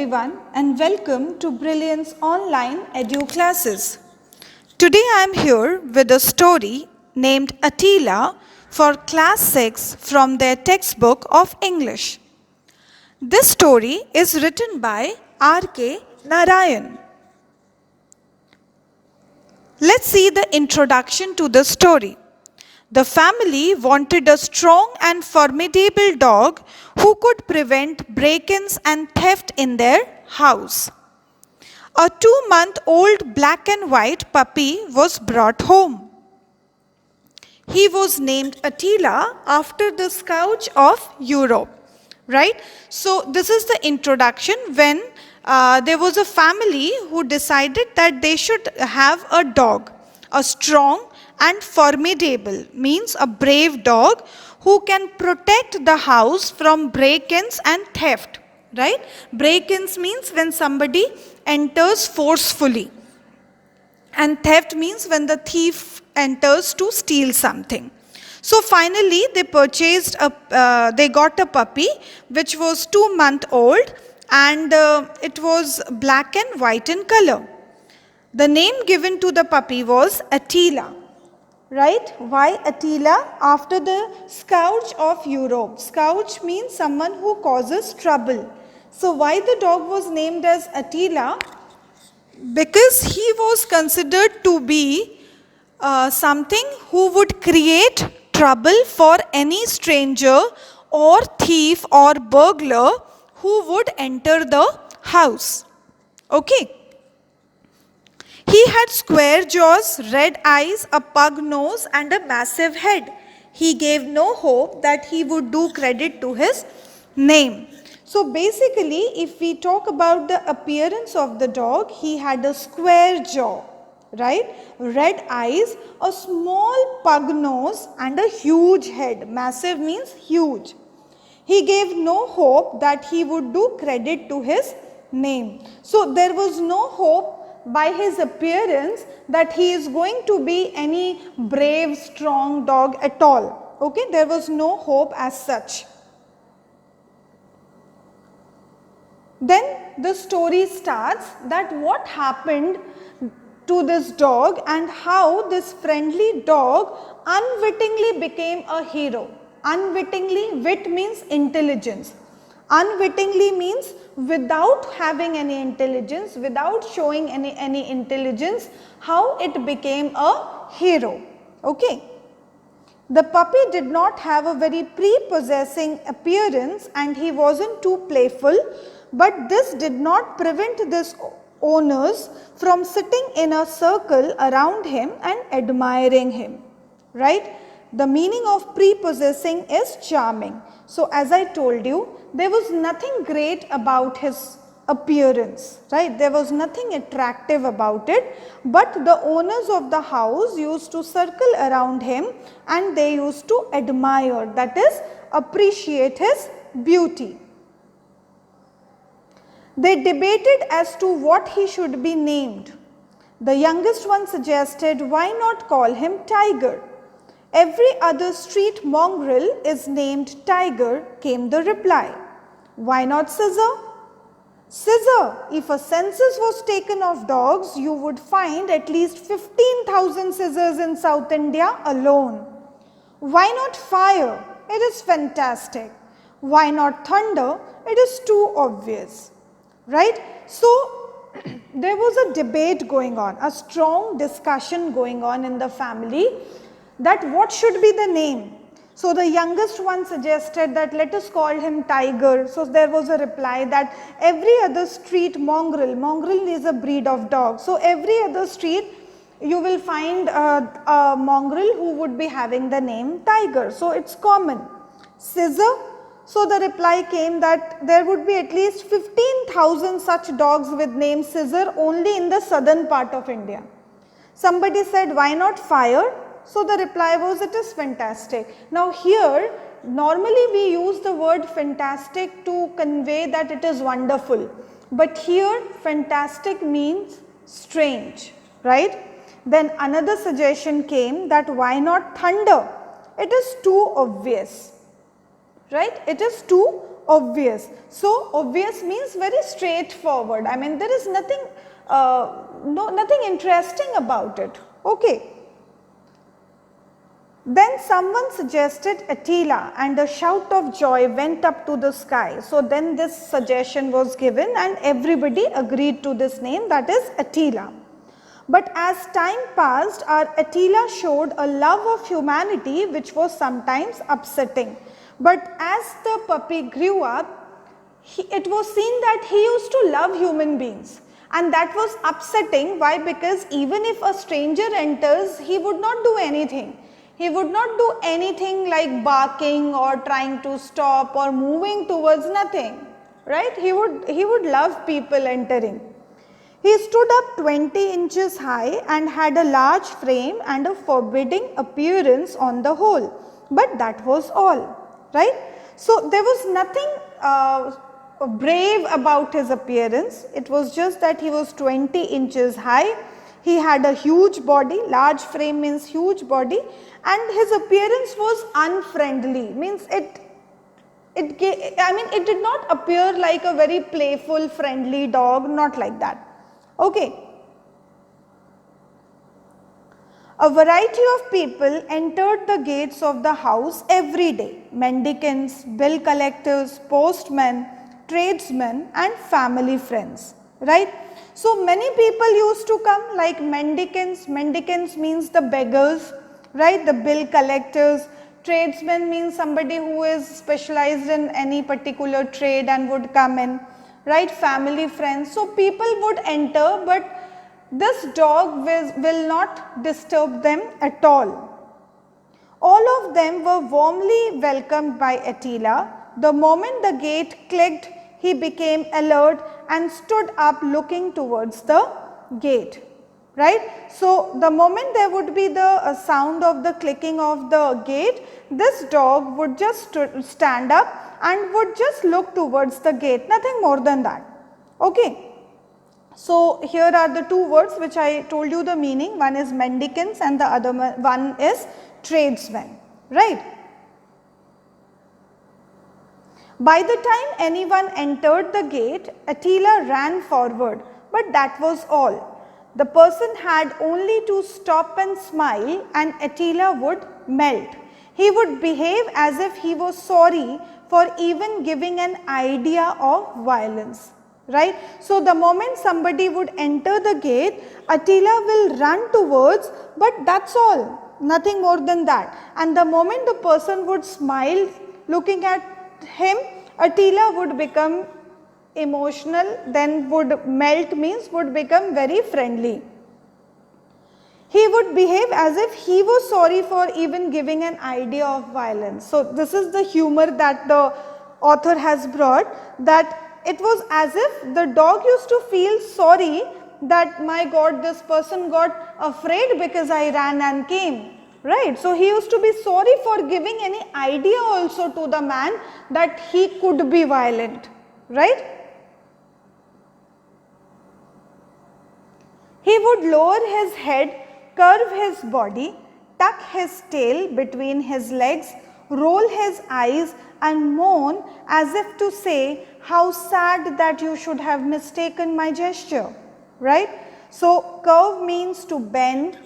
everyone and welcome to Brilliance Online Edu Classes. Today I am here with a story named ATTILA for class 6 from their textbook of English. This story is written by R.K. Narayan. Let's see the introduction to the story. The family wanted a strong and formidable dog who could prevent break-ins and theft in their house. A 2-month-old black and white puppy was brought home. He was named ATTILA after the Scourge of Europe. Right? So this is the introduction when there was a family who decided that they should have a dog, a strong and formidable, means a brave dog who can protect the house from break-ins and theft, right? Break-ins means when somebody enters forcefully, and theft means when the thief enters to steal something. So finally they got a puppy which was 2-month-old and it was black and white in color. The name given to the puppy was ATTILA. Right? Why ATTILA? After the Scourge of Europe. Scourge means someone who causes trouble. So why the dog was named as ATTILA? Because he was considered to be something who would create trouble for any stranger or thief or burglar who would enter the house. Okay. He had square jaws, red eyes, a pug nose and a massive head. He gave no hope that he would do credit to his name. So basically, if we talk about the appearance of the dog, he had a square jaw, right? Red eyes, a small pug nose and a huge head. Massive means huge. He gave no hope that he would do credit to his name. So there was no hope by his appearance that he is going to be any brave, strong dog at all. Okay, there was no hope as such. Then the story starts that what happened to this dog and how this friendly dog unwittingly became a hero. Unwittingly, wit means intelligence. Unwittingly means without having any intelligence, without showing any intelligence, how it became a hero. Okay. The puppy did not have a very prepossessing appearance and he wasn't too playful, but this did not prevent this owners from sitting in a circle around him and admiring him. Right? The meaning of prepossessing is charming. So as I told you, there was nothing great about his appearance, right? There was nothing attractive about it, but the owners of the house used to circle around him and they used to admire, that is, appreciate his beauty. They debated as to what he should be named. The youngest one suggested, why not call him Tiger? Every other street mongrel is named Tiger, came the reply. Why not Scissor? Scissor, if a census was taken of dogs, you would find at least 15,000 scissors in South India alone. Why not Fire? It is fantastic. Why not Thunder? It is too obvious. Right? So, there was a debate going on, a strong discussion going on in the family that what should be the name. So the youngest one suggested that let us call him Tiger. So there was a reply that every other street mongrel is a breed of dog. So every other street you will find a mongrel who would be having the name Tiger. So it's common. Scissor. So the reply came that there would be at least 15,000 such dogs with name Scissor only in the southern part of India. Somebody said, why not Fire? So the reply was, it is fantastic. Now here, normally we use the word fantastic to convey that it is wonderful. But here, fantastic means strange, right? Then another suggestion came that why not Thunder? It is too obvious, right? It is too obvious. So obvious means very straightforward. I mean, there is nothing, nothing interesting about it. Okay. Then someone suggested Attila and a shout of joy went up to the sky. So then this suggestion was given and everybody agreed to this name, that is Attila. But as time passed, our Attila showed a love of humanity which was sometimes upsetting. But as the puppy grew up, it was seen that he used to love human beings. And that was upsetting. Why? Because even if a stranger enters, he would not do anything. He would not do anything like barking or trying to stop or moving towards, nothing. Right? He would love people entering. He stood up 20 inches high and had a large frame and a forbidding appearance on the whole. But that was all, right? So there was nothing brave about his appearance. It was just that he was 20 inches high. He had a huge body, large frame means huge body, and his appearance was unfriendly, means it did not appear like a very playful, friendly dog, not like that. Okay. A variety of people entered the gates of the house every day. Mendicants, bill collectors, postmen, tradesmen and family friends. Right? So many people used to come like mendicants. Mendicants means the beggars. Right? The bill collectors. Tradesmen means somebody who is specialized in any particular trade and would come in. Right, family, friends. So people would enter, but this dog will not disturb them at all. All of them were warmly welcomed by Attila. The moment the gate clicked, he became alert and stood up looking towards the gate. Right. So the moment there would be the sound of the clicking of the gate, this dog would just stand up and would just look towards the gate, nothing more than that. Okay. So here are the two words which I told you the meaning. One is mendicants and the other one is tradesmen. Right. By the time anyone entered the gate, Attila ran forward, but that was all. The person had only to stop and smile and Attila would melt. He would behave as if he was sorry for even giving an idea of violence. Right? So the moment somebody would enter the gate, Attila will run towards, but that's all, nothing more than that. And the moment the person would smile looking at him, Attila would become emotional, then would melt means would become very friendly. He would behave as if he was sorry for even giving an idea of violence. So this is the humor that the author has brought, that it was as if the dog used to feel sorry that my God, this person got afraid because I ran and came. Right. So he used to be sorry for giving any idea also to the man that he could be violent. Right. He would lower his head, curve his body, tuck his tail between his legs, roll his eyes and moan as if to say, how sad that you should have mistaken my gesture. Right? So curve means to bend,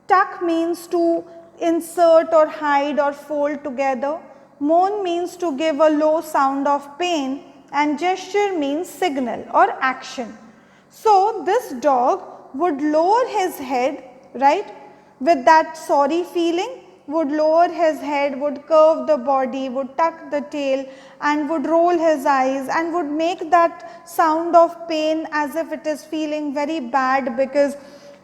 tuck means to insert or hide or fold together, moan means to give a low sound of pain, and gesture means signal or action. So this dog would lower his head, right, with that sorry feeling, would lower his head, would curve the body, would tuck the tail and would roll his eyes and would make that sound of pain as if it is feeling very bad because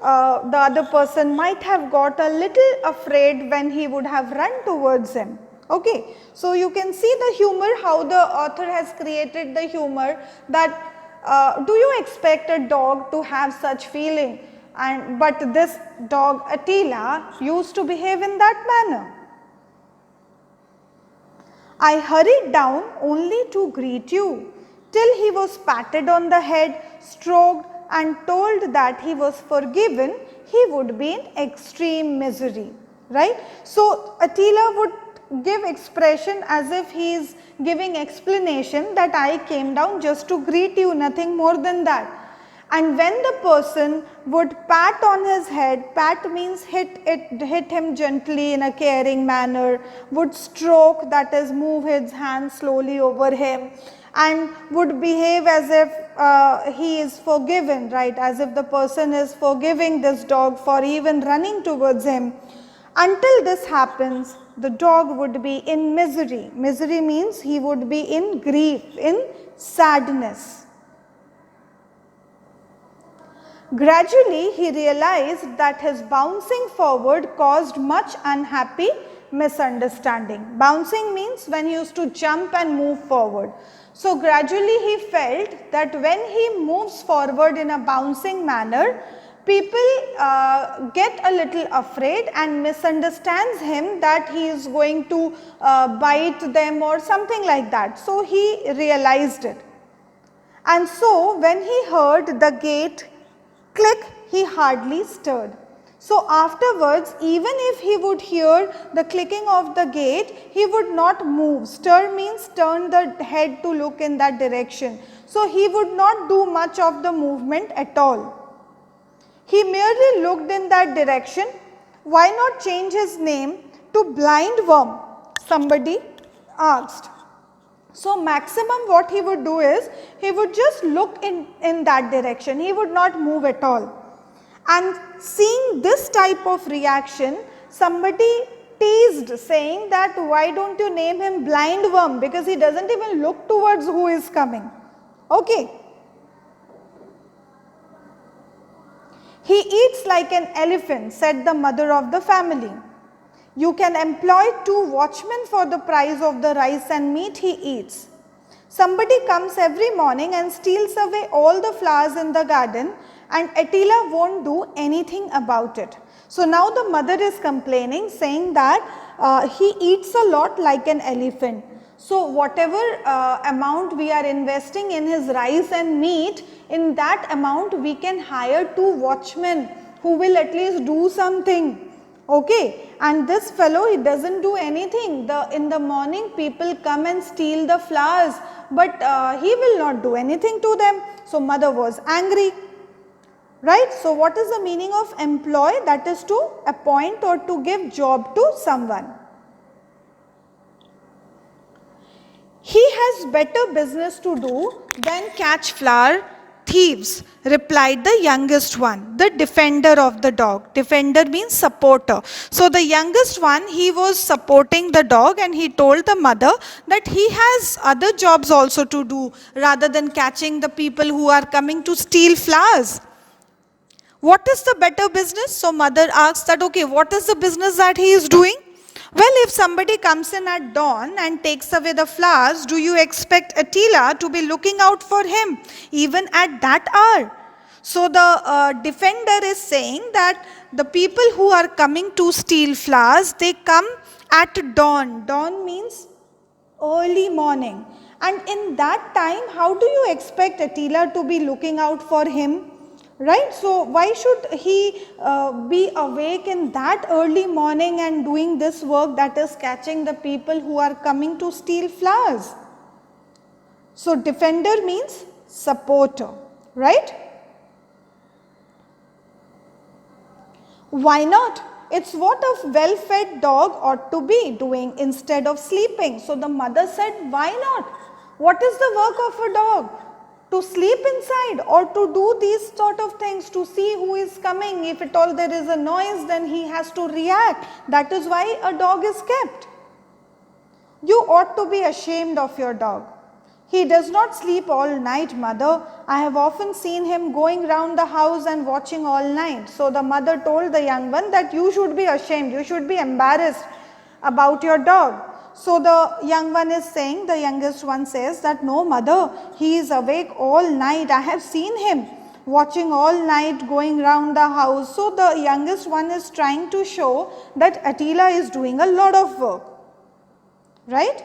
the other person might have got a little afraid when he would have run towards him. Okay. So you can see the humor, how the author has created the humor that do you expect a dog to have such feeling? But this dog Attila used to behave in that manner. I hurried down only to greet you, till he was patted on the head, stroked and told that he was forgiven, he would be in extreme misery. Right? So Attila would give expression as if he is giving explanation that I came down just to greet you, nothing more than that. And when the person would pat on his head, pat means hit him gently in a caring manner, would stroke, that is move his hand slowly over him, and would behave as if he is forgiven, right, as if the person is forgiving this dog for even running towards him. Until this happens, the dog would be in misery. Misery means he would be in grief, in sadness. Gradually, he realized that his bouncing forward caused much unhappy misunderstanding. Bouncing means when he used to jump and move forward. So, gradually he felt that when he moves forward in a bouncing manner, people get a little afraid and misunderstands him that he is going to bite them or something like that. So, he realized it. And so, when he heard the gate click, he hardly stirred. So, afterwards, even if he would hear the clicking of the gate, he would not move. Stir means turn the head to look in that direction. So, he would not do much of the movement at all. He merely looked in that direction. Why not change his name to blind worm? Somebody asked. So, maximum what he would do is, he would just look in that direction, he would not move at all. And seeing this type of reaction, somebody teased saying that why don't you name him blind worm, because he does not even look towards who is coming. Okay. He eats like an elephant, said the mother of the family. You can employ 2 watchmen for the price of the rice and meat he eats. Somebody comes every morning and steals away all the flowers in the garden, and ATTILA won't do anything about it. So, now the mother is complaining, saying that he eats a lot like an elephant. So, whatever amount we are investing in his rice and meat, in that amount we can hire 2 watchmen who will at least do something. Okay, and this fellow, he does not do anything. In the morning people come and steal the flowers, but he will not do anything to them. So, mother was angry, right. So, what is the meaning of employ? That is to appoint or to give job to someone. He has better business to do than catch flower thieves, replied the youngest one, the defender of the dog. Defender means supporter. So, the youngest one, he was supporting the dog, and he told the mother that he has other jobs also to do rather than catching the people who are coming to steal flowers. What is the better business? So, mother asks that, okay, what is the business that he is doing? Well, if somebody comes in at dawn and takes away the flowers, do you expect ATTILA to be looking out for him even at that hour? So, the defender is saying that the people who are coming to steal flowers, they come at dawn. Dawn means early morning. And in that time, how do you expect ATTILA to be looking out for him? Right. So, why should he be awake in that early morning and doing this work, that is catching the people who are coming to steal flowers? So, defender means supporter, right? Why not? It's what a well-fed dog ought to be doing instead of sleeping. So, the mother said, why not? What is the work of a dog? To sleep inside or to do these sort of things, to see who is coming. If at all there is a noise, then he has to react. That is why a dog is kept. You ought to be ashamed of your dog. He does not sleep all night, mother. I have often seen him going round the house and watching all night. So, the mother told the young one that you should be ashamed, you should be embarrassed about your dog. So, the young one is saying, the youngest one says that, no mother, he is awake all night. I have seen him watching all night, going round the house. So, the youngest one is trying to show that ATTILA is doing a lot of work, right?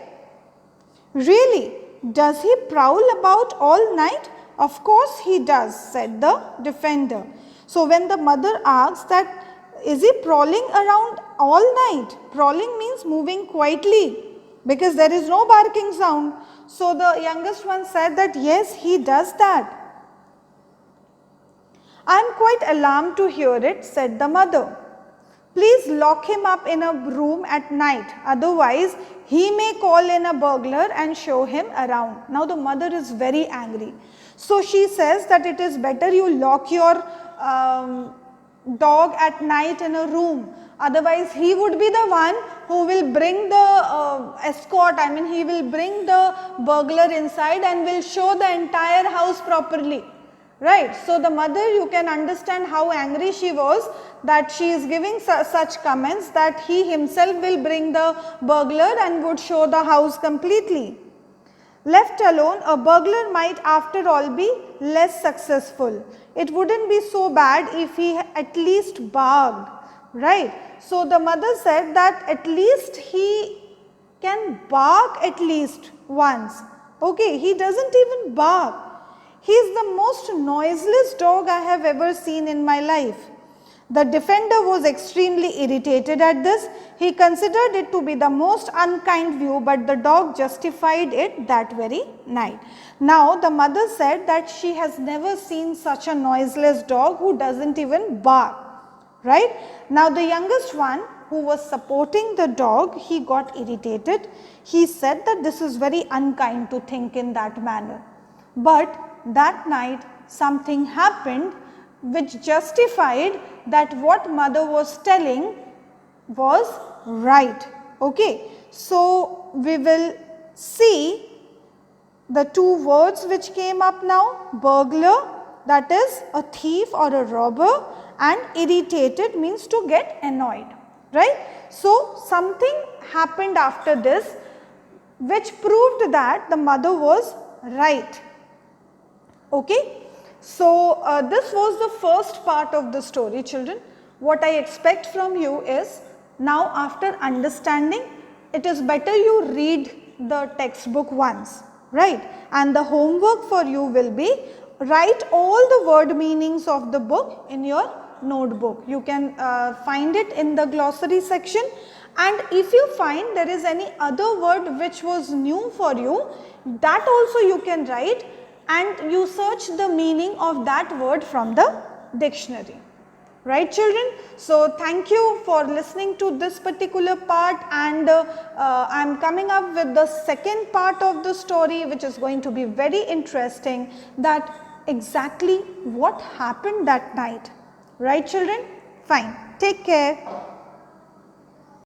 Really, does he prowl about all night? Of course he does, said the defender. So, when the mother asks that is he prowling around all night? Prowling means moving quietly, because there is no barking sound. So the youngest one said that yes, he does that. I am quite alarmed to hear it, said the mother. Please lock him up in a room at night, otherwise he may call in a burglar and show him around. Now the mother is very angry. So she says that it is better you lock your dog at night in a room. Otherwise he would be the one who will bring the escort, he will bring the burglar inside and will show the entire house properly. Right. So the mother, you can understand how angry she was, that she is giving such comments that he himself will bring the burglar and would show the house completely. Left alone, a burglar might after all be less successful. It wouldn't be so bad if he at least barked. Right. So the mother said that at least he can bark at least once. Okay, he doesn't even bark. He is the most noiseless dog I have ever seen in my life. The defender was extremely irritated at this. He considered it to be the most unkind view, but the dog justified it that very night. Now the mother said that she has never seen such a noiseless dog who doesn't even bark. Right? Now the youngest one, who was supporting the dog, he got irritated. He said that this is very unkind to think in that manner. But that night something happened which justified that what mother was telling was right. Okay. So we will see the two words which came up now: burglar, that is a thief or a robber, and irritated means to get annoyed. Right. So something happened after this which proved that the mother was right. Okay. So this was the first part of the story, children. What I expect from you is, now after understanding, it is better you read the textbook once, right? And the homework for you will be, write all the word meanings of the book in your notebook. You can find it in the glossary section, and if you find there is any other word which was new for you, that also you can write, and you search the meaning of that word from the dictionary. Right, children? So thank you for listening to this particular part, and I am coming up with the second part of the story, which is going to be very interesting, that exactly what happened that night. Right, children? Fine. Take care.